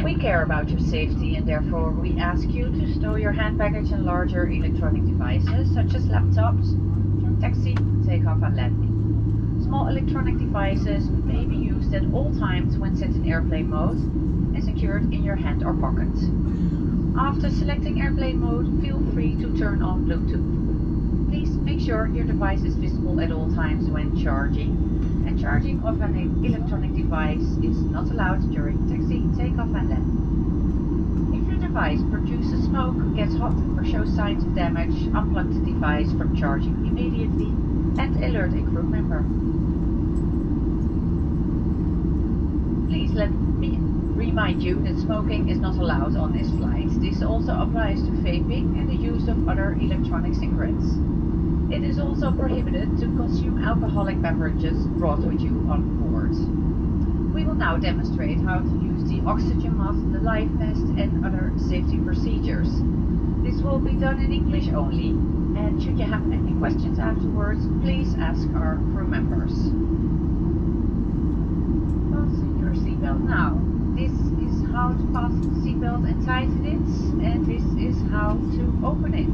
We care about your safety and therefore we ask you to stow your hand baggage and larger electronic devices such as laptops during taxi, takeoff and landing. Small electronic devices may be used at all times when set in airplane mode and secured in your hand or pocket. After selecting airplane mode, feel free to turn on Bluetooth. Please make sure your device is visible at all times when charging. And charging of an electronic device is not allowed during taxi, takeoff and landing. If your device produces smoke, gets hot or shows signs of damage, unplug the device from charging immediately and alert a crew member. Please let me remind you that smoking is not allowed on this flight. This also applies to vaping and the use of other electronic cigarettes. It is also prohibited to consume alcoholic beverages brought with you on board. We will now demonstrate how to use the oxygen mask, the life vest and other safety procedures. This will be done in English only, and should you have any questions afterwards, please ask our crew members. Fasten your seatbelt now. This is how to fasten the seatbelt and tighten it, and this is how to open it.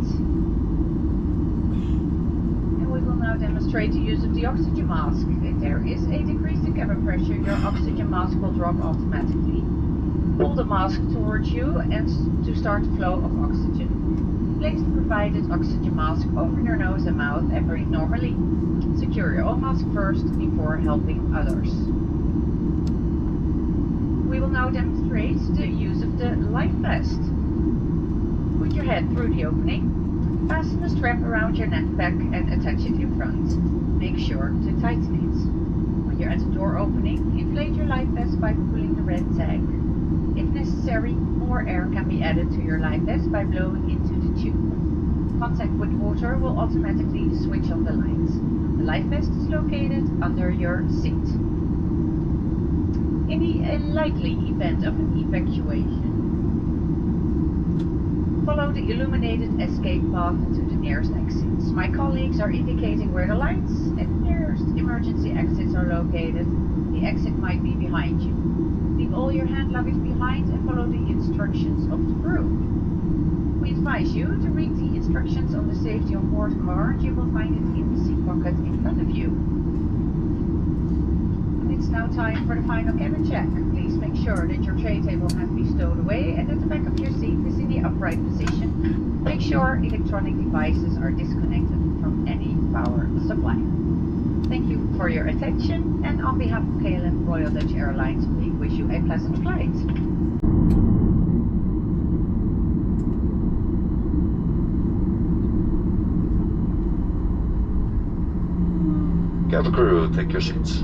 We will now demonstrate the use of the oxygen mask. If there is a decrease in cabin pressure, your oxygen mask will drop automatically. Pull the mask towards you and to start the flow of oxygen. Place the provided oxygen mask over your nose and mouth and breathe normally. Secure your own mask first before helping others. We will now demonstrate the use of the life vest. Put your head through the opening. Fasten the strap around your neck back and attach it in front. Make sure to tighten it. When you're at the door opening, inflate your life vest by pulling the red tag. If necessary, more air can be added to your life vest by blowing into the tube. Contact with water will automatically switch on the lights. The life vest is located under your seat. In the likely event of an evacuation, follow the illuminated escape path to the nearest exits. My colleagues are indicating where the lights and the nearest emergency exits are located. The exit might be behind you. Leave all your hand luggage behind and follow the instructions of the crew. We advise you to read the instructions on the safety on board card. You will find it in the seat pocket in front of you. It's now time for the final cabin check. Please make sure that your tray table has been stowed away and that the back of your seat is in the upright position. Make sure electronic devices are disconnected from any power supply. Thank you for your attention, and on behalf of KLM Royal Dutch Airlines, we wish you a pleasant flight. Cabin crew, take your seats.